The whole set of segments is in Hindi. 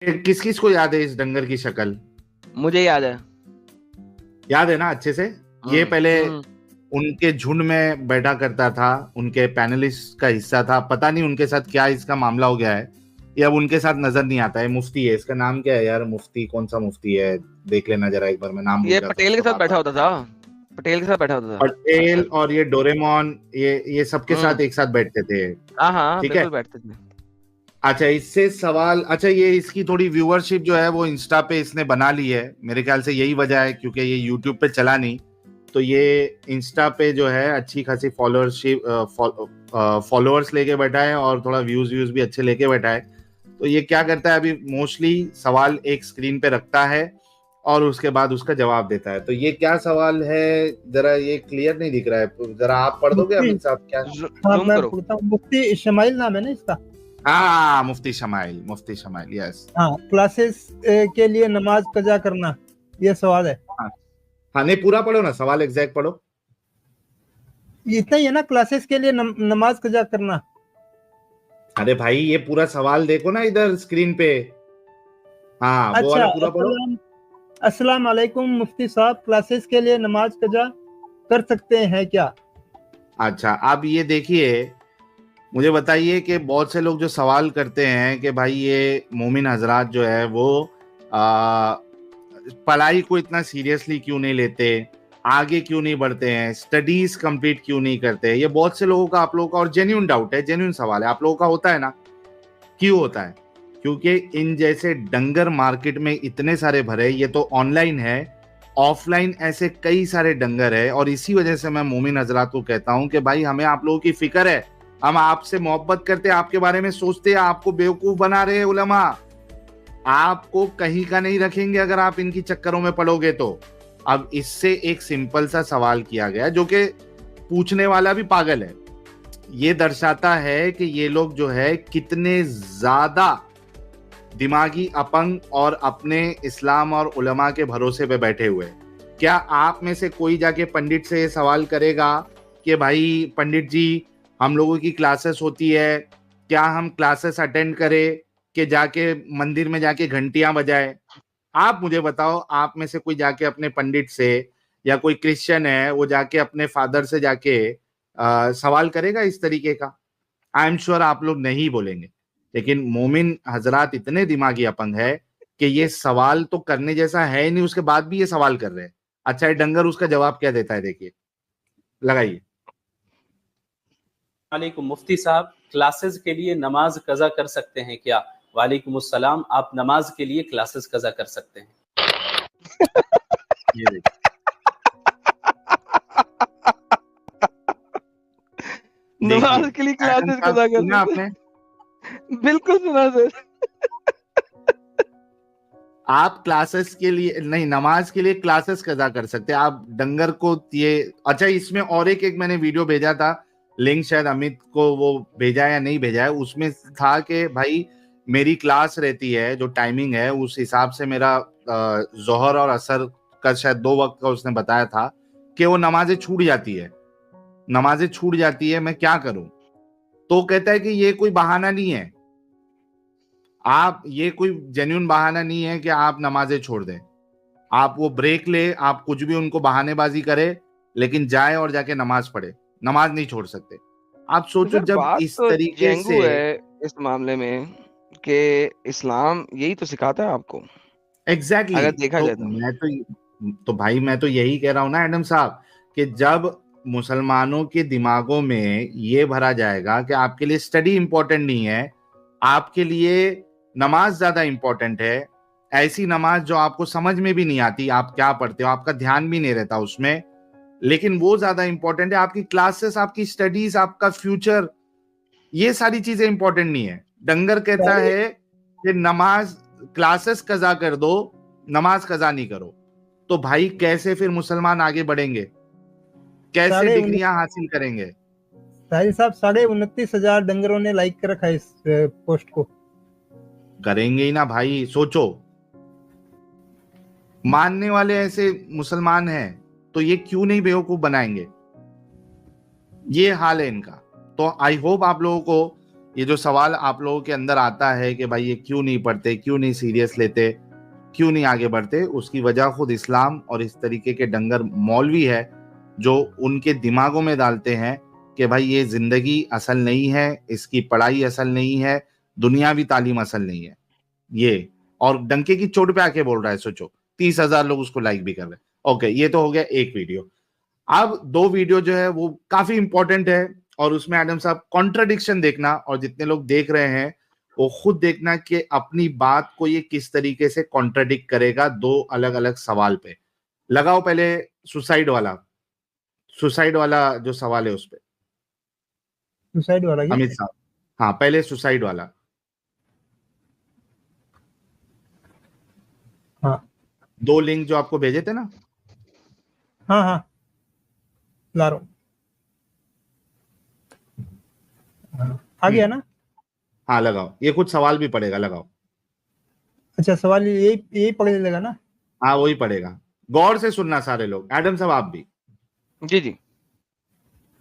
किस किस को याद है इस डंगर की शक्ल? मुझे याद है। याद है ना अच्छे से? ये पहले हम्म। उनके झुंड में बैठा करता था, उनके पैनलिस्ट का हिस्सा था। पता नहीं उनके साथ क्या इसका मामला हो गया है, ये अब उनके साथ नजर नहीं आता है। मुफ्ती है, इसका नाम क्या है यार? मुफ्ती, कौन सा मुफ्ती है? देख लेना जरा एक बार, मैं नाम भूल ये जाता हूँ पटेल के उसका साथ बार बैठा बार। होता था। पटेल के साथ बैठा होता था पटेल अक्सर। और ये डोरेमोन, ये सबके हम्म। साथ एक साथ बैठते थे। हाँ हाँ, ठीक है। बिल्कुल बैठते थे। अच्छा, इससे सवाल, अच्छा ये इसकी थोड़ी व्यूअरशिप जो है वो इंस्टा पे इसने बना ली है, मेरे ख्याल से यही वजह है, क्योंकि ये यूट्यूब पे चला नहीं। तो ये इंस्टा पे जो है अच्छी खासी फॉलोअरशिप, फॉलोअर्स लेके बैठा है और थोड़ा व्यूज व्यूज भी अच्छे लेके बैठा है। तो ये क्या करता है, अभी मोस्टली सवाल एक स्क्रीन पे रखता है और उसके बाद उसका जवाब देता है। तो ये क्या सवाल है, जरा ये क्लियर नहीं दिख रहा है, जरा आप पढ़ दोगे मुफ्ती, अमित साहब क्या? हाँ जूम मैं करो। पूछता हूँ। मुफ्ती इस्माइल नाम है ना इसका? हाँ, मुफ्ती शमाइल, मुफ्ती शमाइल, यस। हाँ, क्लासेस के लिए नमाज कजा करना, ये सवाल है। हाँ नहीं, पूरा पढ़ो ना, सवाल एग्जैक्ट पढ़ो। इतना ही है ना, क्लासेस के लिए नमाज कजा करना। अरे भाई ये पूरा सवाल देखो ना इधर स्क्रीन पे। हाँ वो अच्छा, वाला पूरा पढ़ो। अस्सलाम वालेकुम मुफ्ती साहब, क्लासेस के लिए नमाज कजा कर सकते हैं क्या? अच्छा, अब ये देखिए, मुझे बताइए कि बहुत से लोग जो सवाल करते हैं कि भाई ये मोमिन हजरात जो है वो आ, पढ़ाई को इतना सीरियसली क्यों नहीं लेते, आगे क्यों नहीं बढ़ते हैं, स्टडीज कंप्लीट क्यों नहीं करते, ये बहुत से लोगों का, आप लोगों का और जेन्युइन डाउट है, जेन्युइन सवाल है, आप लोगों का होता है ना? क्यों होता है? क्योंकि इन जैसे डंगर मार्केट में इतने सारे भरे, ये तो ऑनलाइन है, ऑफलाइन ऐसे कई सारे डंगर है। और इसी वजह से मैं मोमिन हजरात को कहता हूं कि भाई हमें आप लोगों की फिक्र है, हम आपसे मोहब्बत करते हैं, आपके बारे में सोचते हैं, आपको बेवकूफ बना रहे हैं उलमा, आपको कहीं का नहीं रखेंगे अगर आप इनकी चक्करों में पड़ोगे तो। अब इससे एक सिंपल सा सवाल किया गया जो कि पूछने वाला भी पागल है। ये दर्शाता है कि ये लोग जो है कितने ज्यादा दिमागी अपंग और अपने इस्लाम और उलमा के भरोसे पे बैठे हुए हैं। क्या आप में से कोई जाके पंडित से सवाल करेगा कि भाई पंडित जी, हम लोगों की क्लासेस होती है, क्या हम क्लासेस अटेंड करें कि जाके मंदिर में जाके घंटियां बजाए? आप मुझे बताओ, आप में से कोई जाके अपने पंडित से, या कोई क्रिश्चियन है वो जाके अपने फादर से जाके सवाल करेगा इस तरीके का? आई एम श्योर आप लोग नहीं बोलेंगे। लेकिन मोमिन हजरात इतने दिमागी अपंग है कि ये सवाल तो करने जैसा है ही नहीं, उसके बाद भी ये सवाल कर रहे हैं। अच्छा, ये डंगर उसका जवाब क्या देता है, देखिए, लगाइए। वालेकुम मुफ्ती साहब, क्लासेस के लिए नमाज कज़ा कर सकते हैं क्या? वालेकुम अस्सलाम, आप नमाज के लिए क्लासेस कज़ा कर सकते हैं। ये देखिए, नमाज के लिए क्लासेस कज़ा कर सुना सकते आपने? हैं। बिल्कुल सुना सर। आप क्लासेस के लिए नहीं, नमाज के लिए क्लासेस कजा कर सकते हैं आप डंगर को ये। अच्छा, इसमें और एक मैंने वीडियो भेजा था, लिंक शायद अमित को वो भेजा या नहीं भेजा है, उसमें था कि भाई मेरी क्लास रहती है, जो टाइमिंग है उस हिसाब से मेरा जोहर और असर का शायद 2 वक्त का उसने बताया था कि वो नमाजें छूट जाती है, नमाजें छूट जाती है, मैं क्या करूं? तो कहता है कि ये कोई बहाना नहीं है, आप, ये कोई जेन्युइन बहाना नहीं है कि आप नमाजें छोड़ दें। आप वो ब्रेक ले, आप कुछ भी उनको बहानेबाजी करे, लेकिन जाए और जाके नमाज पढ़े, नमाज नहीं छोड़ सकते। आप सोचो सर जब बात इस तो तरीके से। जेंगू है इस मामले में कि इस्लाम यही तो सिखाता है आपको, एग्जैक्टली अगर देखा जाए तो। तो भाई मैं तो यही कह रहा हूं ना एडम साहब, कि जब मुसलमानों के दिमागों में ये भरा जाएगा कि आपके लिए स्टडी इंपॉर्टेंट नहीं है, आपके लिए नमाज ज्यादा इंपॉर्टेंट है, ऐसी नमाज जो आपको समझ में भी नहीं आती, आप क्या पढ़ते हो, आपका ध्यान भी नहीं रहता उसमें, लेकिन वो ज्यादा इंपॉर्टेंट है, आपकी क्लासेस, आपकी स्टडीज, आपका फ्यूचर, ये सारी चीजें इंपॉर्टेंट नहीं है। डंगर कहता है कि नमाज, क्लासेस कजा कर दो, नमाज कजा नहीं करो। तो भाई कैसे फिर मुसलमान आगे बढ़ेंगे, कैसे डिग्रियां हासिल करेंगे? साहब 29,500 डंगरों ने लाइक कर रखा है इस पोस्ट को। करेंगे ही ना भाई, सोचो, मानने वाले ऐसे मुसलमान हैं तो ये क्यों नहीं बेवकूफ बनाएंगे? ये हाल है इनका। तो आई होप आप लोगों को ये जो सवाल आप लोगों के अंदर आता है कि भाई ये क्यों नहीं पढ़ते, क्यों नहीं सीरियस लेते, क्यों नहीं आगे बढ़ते, उसकी वजह खुद इस्लाम और इस तरीके के डंगर मौलवी है जो उनके दिमागों में डालते हैं कि भाई ये जिंदगी असल नहीं है, इसकी पढ़ाई असल नहीं है, दुनियावी तालीम असल नहीं है ये, और डंके की चोट पे आके बोल रहा है। सोचो 30,000 लोग उसको लाइक भी कर रहे हैं। ओके, ये तो हो गया एक वीडियो। अब दो वीडियो जो है वो काफी इंपॉर्टेंट है, और उसमें एडम साहब कॉन्ट्रडिक्शन देखना, और जितने लोग देख रहे हैं वो खुद देखना कि अपनी बात को ये किस तरीके से कॉन्ट्रडिक्ट करेगा दो अलग अलग सवाल पे। लगाओ पहले सुसाइड वाला जो सवाल है उस पे, सुसाइड वाला क्या? अमित साहब। हाँ, पहले सुसाइड वाला। हाँ दो लिंक जो आपको भेजे थे ना। हाँ हाँ, ला रहा हूँ। आ गया ना? हाँ लगाओ, ये कुछ सवाल भी पड़ेगा, लगाओ। अच्छा, सवाल यही पकड़ लेगा ना? हाँ वही पड़ेगा, गौर से सुनना सारे लोग। एडम साहब आप भी। जी जी।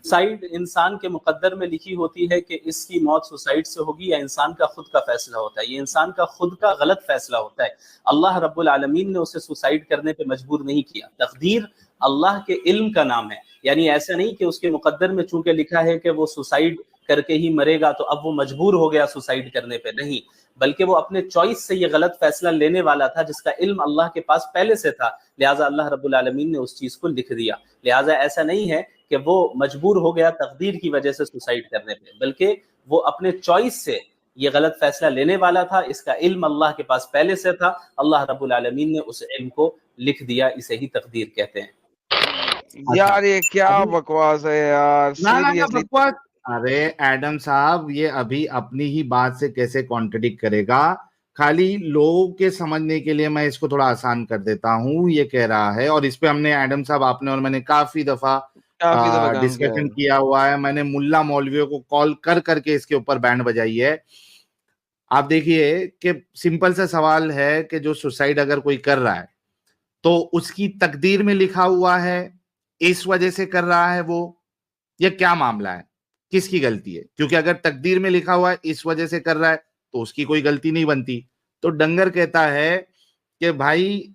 सुसाइड इंसान के मुकद्दर में लिखी होती है कि इसकी मौत सुसाइड से होगी, या इंसान का खुद का फैसला होता है? ये इंसान का खुद का गलत फैसला होता है। अल्लाह रब्बुल आलमीन ने उसे सुसाइड करने पे मजबूर नहीं किया। तकदीर अल्लाह के इल्म का नाम है, यानी ऐसा नहीं कि उसके मुकद्दर में चूंकि लिखा है कि वो सुसाइड करके ही मरेगा तो अब वो मजबूर हो गया सुसाइड करने पे, नहीं, बल्कि वो अपने चॉइस से ये गलत फैसला लेने वाला था जिसका इल्म अल्लाह के पास पहले से था, लिहाजा अल्लाह रब्बुल आलमीन ने उस चीज को लिख दिया। लिहाजा ऐसा नहीं है कि वो मजबूर हो गया तकदीर की वजह से सुसाइड करने पे, बल्कि वो अपने चॉइस से ये गलत फैसला लेने वाला था, इसका इल्म अल्लाह के पास पहले से था, अल्लाह रब्बुल आलमीन ने उस इल्म को लिख दिया, इसे ही तकदीर कहते हैं। यार ये क्या बकवास है यार, ना सीरियसली। बकवास। अरे एडम साहब, ये अभी अपनी ही बात से कैसे कॉन्ट्रडिक्ट करेगा? खाली लोगों के समझने के लिए मैं इसको थोड़ा आसान कर देता हूँ। ये कह रहा है, और इस पे हमने एडम साहब, आपने और मैंने काफी दफा काम डिस्कशन किया हुआ है। मैंने मुल्ला मौलवियों को कॉल कर करके इसके ऊपर बैंड बजाई है। आप देखिए कि सिंपल सा सवाल है कि जो सुसाइड अगर कोई कर रहा है तो उसकी तकदीर में लिखा हुआ है, इस वजह से कर रहा है वो, या क्या मामला है, किसकी गलती है? क्योंकि अगर तकदीर में लिखा हुआ है इस वजह से कर रहा है तो उसकी कोई गलती नहीं बनती। तो डंगर कहता है कि भाई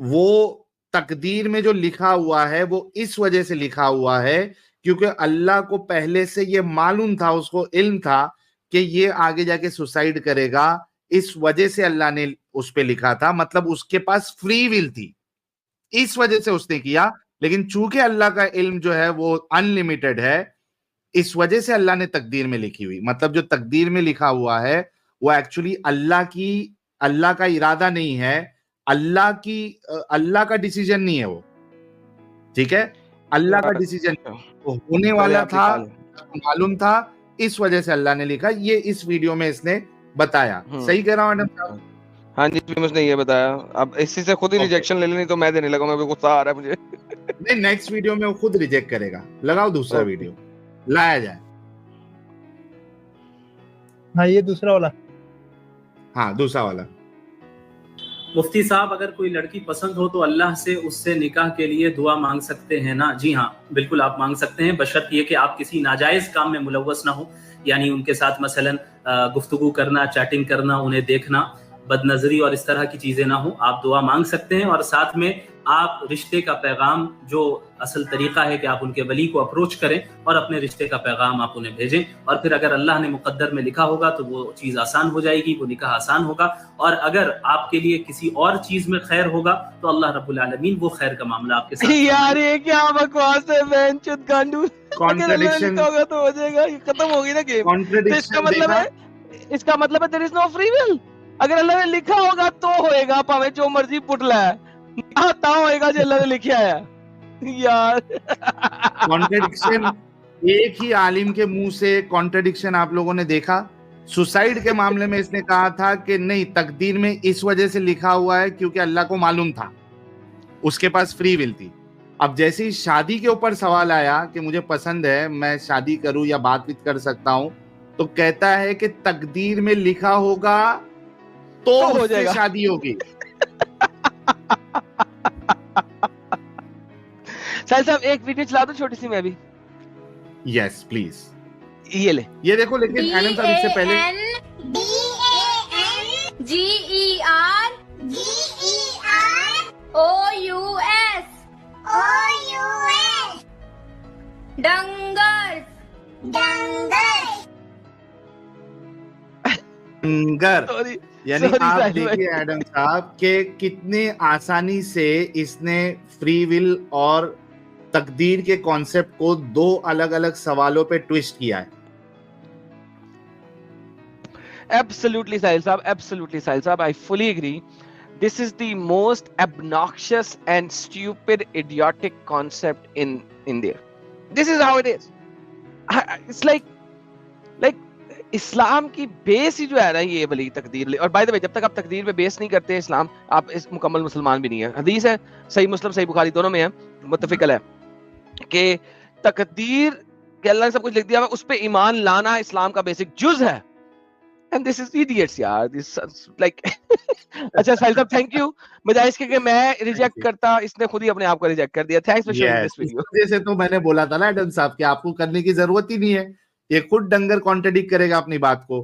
वो तकदीर में जो लिखा हुआ है वो इस वजह से लिखा हुआ है क्योंकि अल्लाह को पहले से ये मालूम था, उसको इल्म था कि ये आगे जाके सुसाइड करेगा, इस वजह से अल्लाह ने उस पे लिखा था। मतलब उसके पास फ्री विल थी, इस वजह से उसने किया। लेकिन चूंकि अल्लाह का इल्म जो है वो अनलिमिटेड है, इस वजह से अल्लाह ने तकदीर में लिखी हुई। मतलब जो तकदीर में लिखा हुआ है वो एक्चुअली अल्लाह का इरादा नहीं है, अल्लाह का डिसीजन नहीं है वो। ठीक है, अल्लाह का डिसीजन होने वाला था, मालूम था, इस वजह से अल्लाह ने लिखा। ये इस वीडियो में इसने बताया। सही कह रहा हूं मैडम साहब? हाँ जी, उसने ये बताया। अब इसी से खुद ही रिजेक्शन ले लेनी तो मैं देने लगा, मैं गुस्सा आ रहा है मुझे। नहीं, नेक्स्ट वीडियो में वो खुद रिजेक्ट करेगा। लगाओ दूसरा वीडियो, लाया जाए। हाँ, ये दूसरा वाला। हाँ, दूसरा वाला। मुफ्ती साहब, अगर कोई लड़की पसंद हो तो अल्लाह से उससे निकाह के लिए दुआ मांग सकते हैं ना? जी हाँ, बिल्कुल आप मांग सकते हैं, बशर्त ये कि आप किसी नाजायज काम में मुलव्वस ना हो, यानी उनके साथ मसलन गुफ्तगू करना, चैटिंग करना, उन्हें देखना, बदनजरी और इस तरह की चीजें ना हो। आप दुआ मांग सकते हैं, और साथ में आप रिश्ते का पैगाम, जो असल तरीका है कि आप उनके वली को अप्रोच करें और अपने रिश्ते का पैगाम आप उन्हें भेजें, और फिर अगर अल्लाह ने मुकद्दर में लिखा होगा तो वो चीज़ आसान हो जाएगी, वो निकाह आसान होगा। और अगर आपके लिए किसी और चीज में खैर होगा तो अल्लाह रब्बुल आलमीन वो खैर का मामला आपके साथ। यार ये क्या बकवास है, बहनचोद गांडू। कॉन्ट्रडिक्शन होगा तो हो जाएगा, खत्म होगी ना गेम। तो इसका मतलब है there is no free will. अगर अल्लाह ने लिखा होगा तो होएगा, भावे जो मर्जी पुटला है, ता होएगा जो अल्लाह ने लिखा है। यार कॉन्ट्रडिक्शन, एक ही आलिम के मुंह से कॉन्ट्रडिक्शन आप लोगों ने देखा। सुसाइड के मामले में इसने कहा था कि नहीं, तकदीर में इस वजह से लिखा हुआ है क्योंकि अल्लाह को मालूम था, उसके पास फ्री विल थी। अब जैसे ही शादी के ऊपर सवाल आया कि मुझे पसंद है, मैं शादी करूं या बातचीत कर सकता हूं, तो कहता है कि तकदीर में लिखा होगा तो उससे शादी होगी। साहिल साहब एक वीडियो चला दो छोटी सी मैं भी। Yes please. ये ले, ये देखो, लेकिन एडम साहब इससे पहले डंगर डंगर, यानी आप देखिए एडम साहब के कितने आसानी से इसने फ्री विल और तकदीर के कॉन्सेप्ट को दो अलग अलग सवालों पे ट्विस्ट किया है। Absolutely, Sahil Saab. Absolutely, Sahil Saab. I fully agree. This is the most obnoxious and stupid, idiotic concept in there. This is how it is. It's like इस्लाम की बेस ही जो है ना ये वाली तकदीर। और बाय द वे, जब तक आप तकदीर पे बेस नहीं करते इस्लाम, आप इस मुकम्मल मुसलमान भी नहीं है। हदीस है, सही मुस्लिम सही बुखारी दोनों में है, मुत्तफिक है कि तकदीर के अल्लाह ने सब कुछ लिख दिया है, उस पे ईमान लाना इस्लाम का बेसिक जुज है। And this is idiots यार, this is like अच्छा साहिल साहब, थैंक यू। बजाय इसके कि मैं रिजेक्ट करता, इसने खुद ही अपने आप को रिजेक्ट कर दिया। Thanks for sharing this video. जैसे तो मैंने बोला था ना एडम साहब कि आपको करने की जरूरत ही नहीं है, ये खुद डंगर कॉन्ट्रडिक्ट करेगा अपनी बात को।